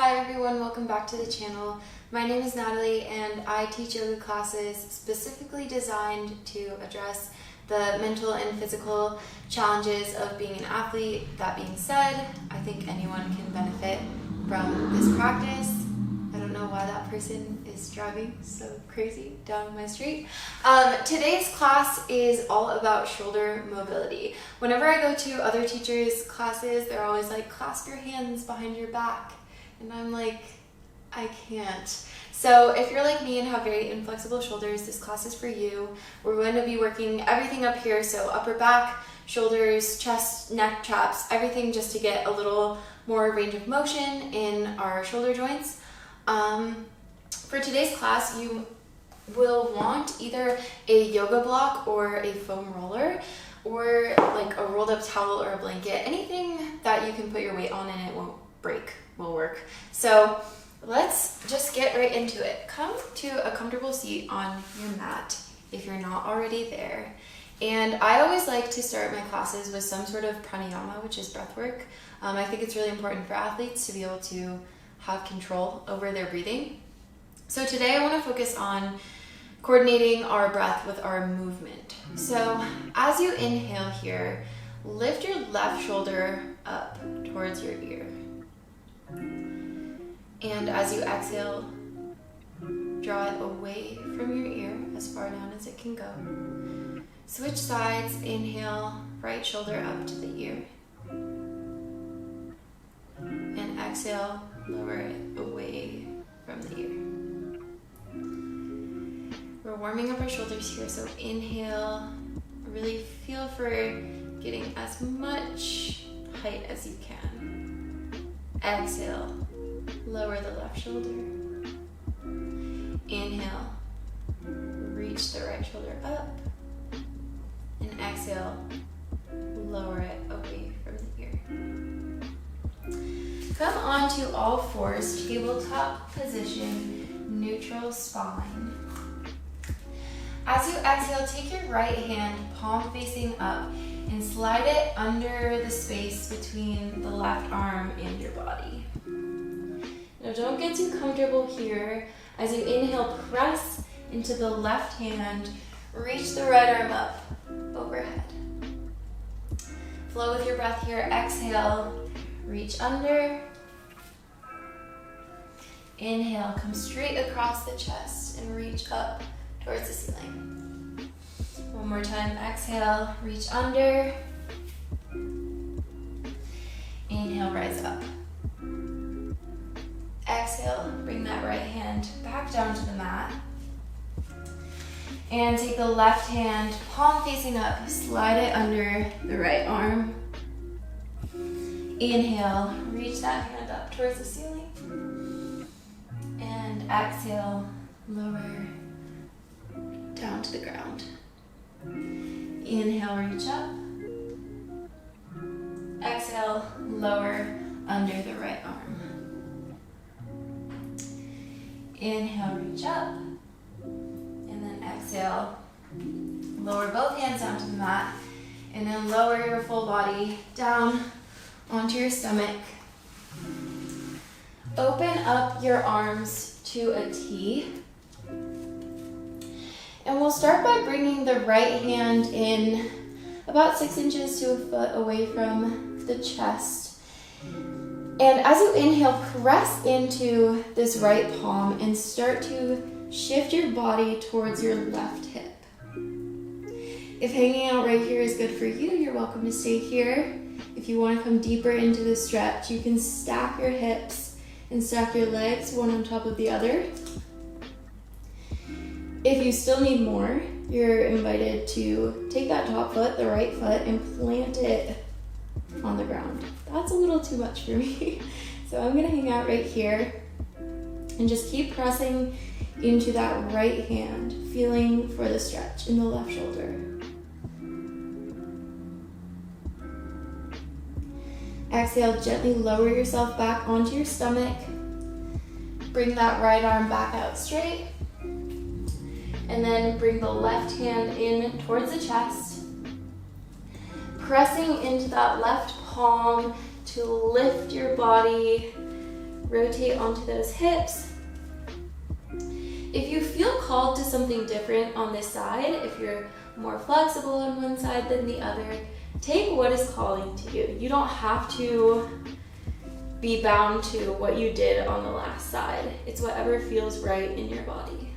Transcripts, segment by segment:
Hi everyone, welcome back to the channel. My name is Natalie and I teach yoga classes specifically designed to address the mental and physical challenges of being an athlete. That being said, I think anyone can benefit from this practice. I don't know why that person is driving so crazy down my street. Today's class is all about shoulder mobility. Whenever I go to other teachers' classes, they're always like, clasp your hands behind your back. And I'm like, I can't. So if you're like me and have very inflexible shoulders, this class is for you. We're going to be working everything up here, so upper back, shoulders, chest, neck, traps, everything just to get a little more range of motion in our shoulder joints. For today's class, you will want either a yoga block or a foam roller, or like a rolled up towel or a blanket. Anything that you can put your weight on and it won't break will work. So let's just get right into it. Come to a comfortable seat on your mat if you're not already there. And I always like to start my classes with some sort of pranayama, which is breath work. I think it's really important for athletes to be able to have control over their breathing. So today I want to focus on coordinating our breath with our movement. So as you inhale here, lift your left shoulder up towards your ear. And as you exhale, draw it away from your ear as far down as it can go. Switch sides, inhale, right shoulder up to the ear. And exhale, lower it away from the ear. We're warming up our shoulders here, so inhale, really feel for getting as much height as you can. Exhale, lower the left shoulder. Inhale, reach the right shoulder up. And exhale, lower it away from the ear. Come onto all fours, tabletop position, neutral spine. As you exhale, take your right hand, palm facing up, and slide it under the space between the left arm and your body. Now don't get too comfortable here. As you inhale, press into the left hand, reach the right arm up, overhead. Flow with your breath here. Exhale, reach under. Inhale, come straight across the chest and reach up towards the ceiling. One more time, exhale, reach under. Inhale, rise up. Exhale, bring that right hand back down to the mat. And take the left hand, palm facing up, slide it under the right arm. Inhale, reach that hand up towards the ceiling. And exhale, lower down to the ground. Inhale, reach up. Exhale, lower under the right arm. Inhale, reach up. And then exhale, lower both hands down to the mat. And then lower your full body down onto your stomach. Open up your arms to a T. And we'll start by bringing the right hand in about 6 inches to a foot away from the chest. And as you inhale, press into this right palm and start to shift your body towards your left hip. If hanging out right here is good for you, you're welcome to stay here. If you want to come deeper into the stretch, you can stack your hips and stack your legs one on top of the other. If you still need more, you're invited to take that top foot, the right foot, and plant it on the ground. That's a little too much for me. So I'm gonna hang out right here and just keep pressing into that right hand, feeling for the stretch in the left shoulder. Exhale, gently lower yourself back onto your stomach. Bring that right arm back out straight. And then bring the left hand in towards the chest. Pressing into that left palm to lift your body, rotate onto those hips. If you feel called to something different on this side, if you're more flexible on one side than the other, take what is calling to you. You don't have to be bound to what you did on the last side. It's whatever feels right in your body.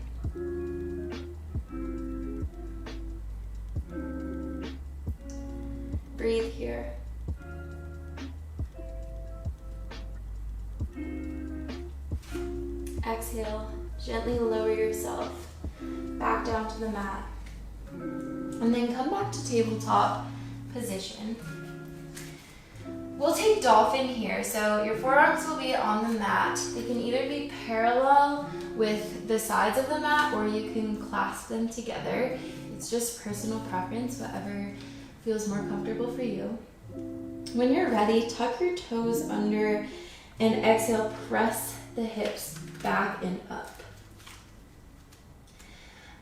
Breathe here. Exhale, gently lower yourself back down to the mat. And then come back to tabletop position. We'll take dolphin here. So your forearms will be on the mat. They can either be parallel with the sides of the mat or you can clasp them together. It's just personal preference, whatever feels more comfortable for you. When you're ready, tuck your toes under and exhale, press the hips back and up.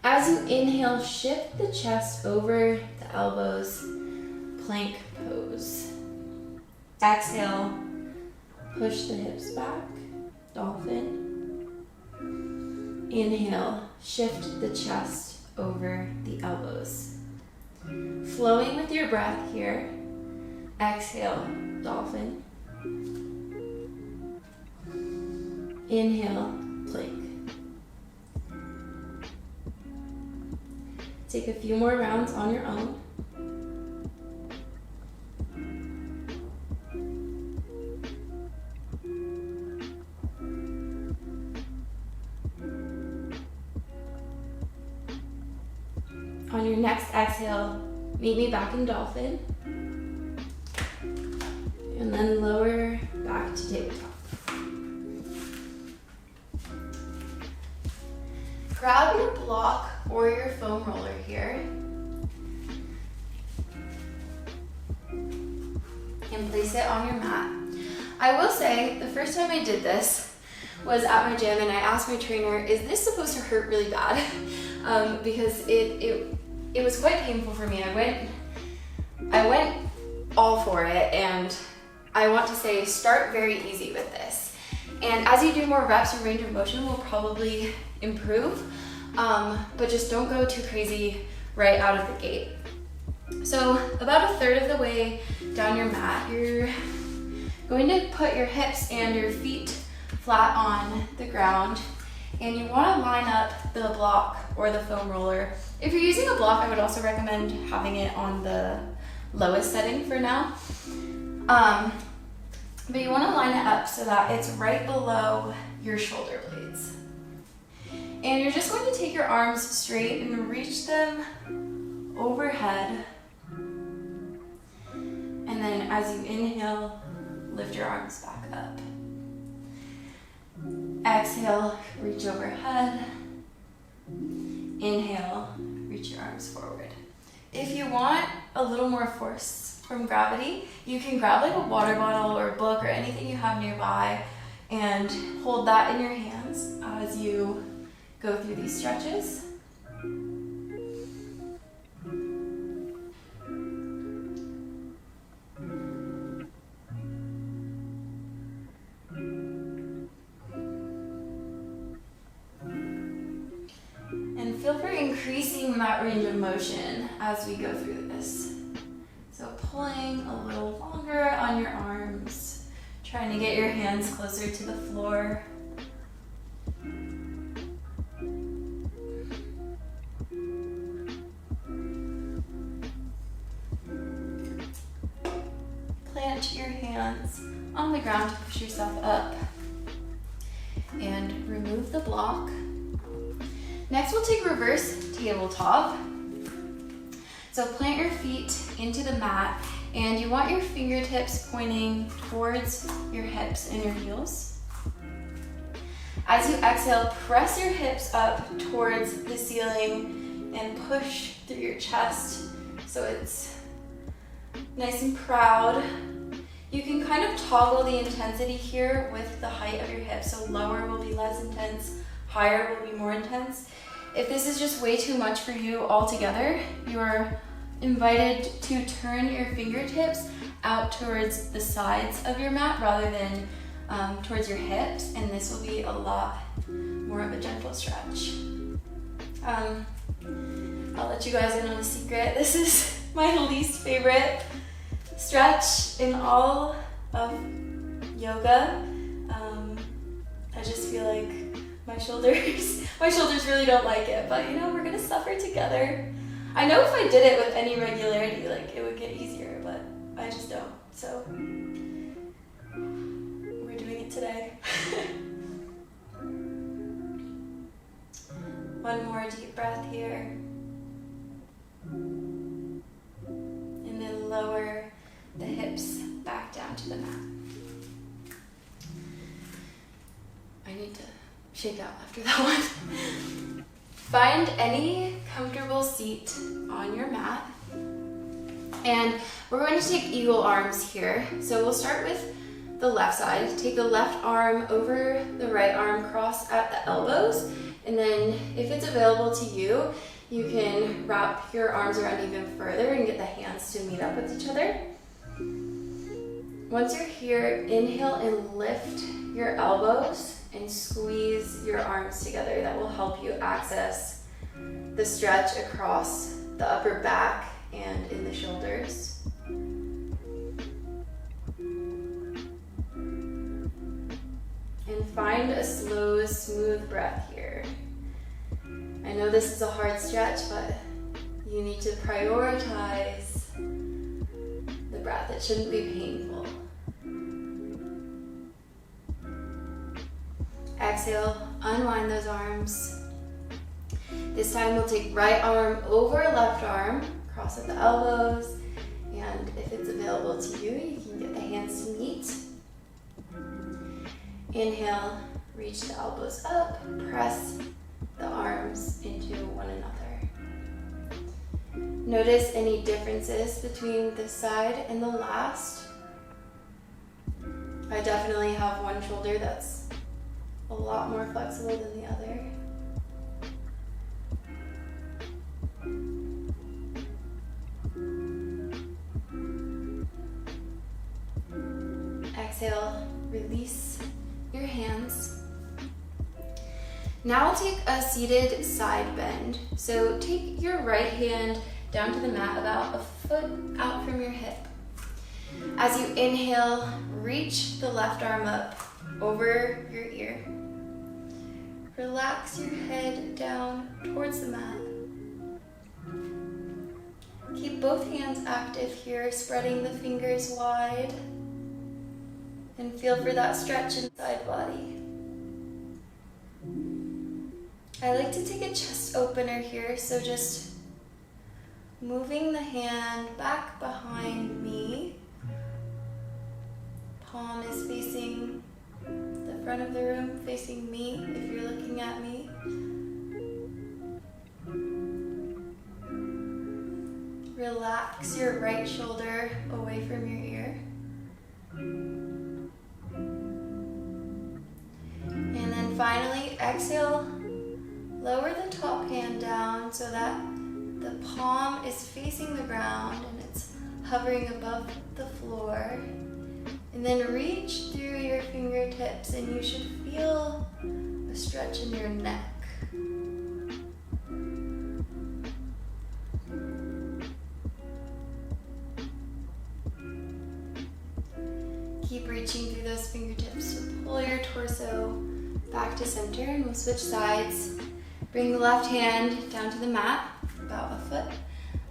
As you inhale, shift the chest over the elbows, plank pose. Exhale, push the hips back, dolphin. Inhale, shift the chest over the elbows. Flowing with your breath here. Exhale, dolphin. Inhale, plank. Take a few more rounds on your own. On your next exhale, meet me back in dolphin. And then lower back to tabletop. Grab your block or your foam roller here. And place it on your mat. I will say, the first time I did this was at my gym and I asked my trainer, is this supposed to hurt really bad? Because it was quite painful for me. I went all for it, and I want to say start very easy with this. And as you do more reps, your range of motion will probably improve, but just don't go too crazy right out of the gate. So about a third of the way down your mat, you're going to put your hips and your feet flat on the ground, and you want to line up the block or the foam roller. If you're using a block, I would also recommend having it on the lowest setting for now. But you want to line it up so that it's right below your shoulder blades. And you're just going to take your arms straight and reach them overhead. And then as you inhale, lift your arms back up. Exhale, reach overhead. Inhale, reach your arms forward. If you want a little more force from gravity, you can grab like a water bottle or a book or anything you have nearby and hold that in your hands as you go through these stretches. Feel free increasing that range of motion as we go through this. So pulling a little longer on your arms, trying to get your hands closer to the floor. Plant your hands on the ground to push yourself up. And remove the block. Next, we'll take reverse tabletop. So plant your feet into the mat, and you want your fingertips pointing towards your hips and your heels. As you exhale, press your hips up towards the ceiling and push through your chest so it's nice and proud. You can kind of toggle the intensity here with the height of your hips. So lower will be less intense, higher will be more intense. If this is just way too much for you altogether, you are invited to turn your fingertips out towards the sides of your mat rather than towards your hips, and this will be a lot more of a gentle stretch. I'll let you guys in on a secret. This is my least favorite stretch in all of yoga. I just feel like my shoulders really don't like it, but you know, we're gonna suffer together. I know if I did it with any regularity, like, it would get easier, but I just don't. So we're doing it today. One more deep breath here. And then lower the hips back down to the mat. I need to shake out after that one. Find any comfortable seat on your mat. And we're going to take eagle arms here. So we'll start with the left side. Take the left arm over the right arm, cross at the elbows. And then if it's available to you, you can wrap your arms around even further and get the hands to meet up with each other. Once you're here, inhale and lift your elbows and squeeze your arms together. That will help you access the stretch across the upper back and in the shoulders. And find a slow, smooth breath here. I know this is a hard stretch, but you need to prioritize the breath. It shouldn't be painful. Exhale, unwind those arms. This time we'll take right arm over left arm, cross at the elbows, and if it's available to you, you can get the hands to meet. Inhale, reach the elbows up, press the arms into one another. Notice any differences between this side and the last. I definitely have one shoulder that's a lot more flexible than the other. Exhale, release your hands. Now we'll take a seated side bend. So take your right hand down to the mat about a foot out from your hip. As you inhale, reach the left arm up over your ear. Relax your head down towards the mat. Keep both hands active here, spreading the fingers wide. And feel for that stretch inside body. I like to take a chest opener here, so just moving the hand back behind me. Palm is facing the front of the room, facing me if you're looking at me. Relax your right shoulder away from your ear. And then finally, exhale, lower the top hand down so that the palm is facing the ground and it's hovering above the floor. And then reach through your fingertips and you should feel a stretch in your neck. Keep reaching through those fingertips. So pull your torso back to center and we'll switch sides. Bring the left hand down to the mat, about a foot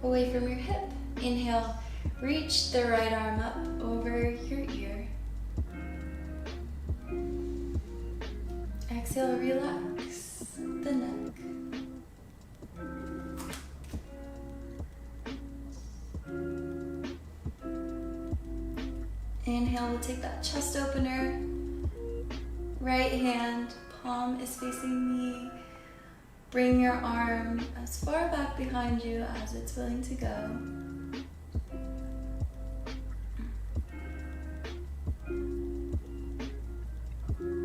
away from your hip. Inhale, reach the right arm up over your ear. Exhale, relax the neck. Inhale, we'll take that chest opener. Right hand, palm is facing me. Bring your arm as far back behind you as it's willing to go.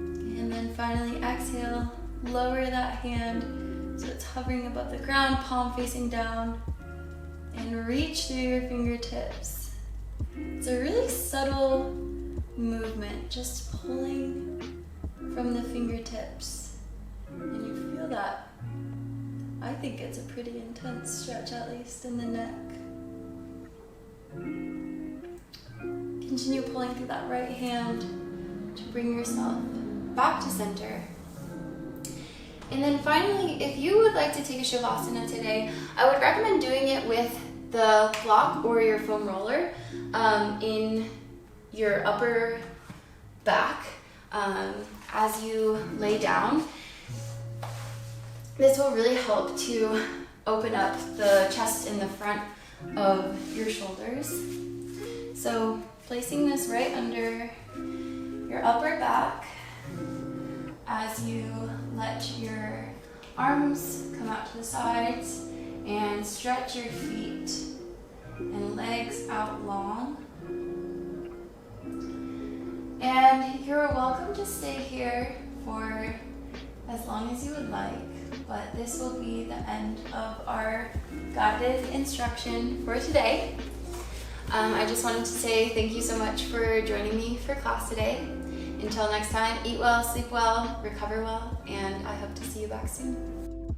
And then finally exhale, lower that hand so it's hovering above the ground, palm facing down, and reach through your fingertips. It's a really subtle movement, just pulling from the fingertips. And you feel that. I think it's a pretty intense stretch, at least in the neck. Continue pulling through that right hand to bring yourself back to center. And then finally, if you would like to take a Shavasana today, I would recommend doing it with the block or your foam roller in your upper back as you lay down. This will really help to open up the chest in the front of your shoulders. So placing this right under your upper back as you let your arms come out to the sides and stretch your feet and legs out long. And you're welcome to stay here for as long as you would like, but this will be the end of our guided instruction for today. I just wanted to say thank you so much for joining me for class today. Until next time, eat well, sleep well, recover well, and I hope to see you back soon.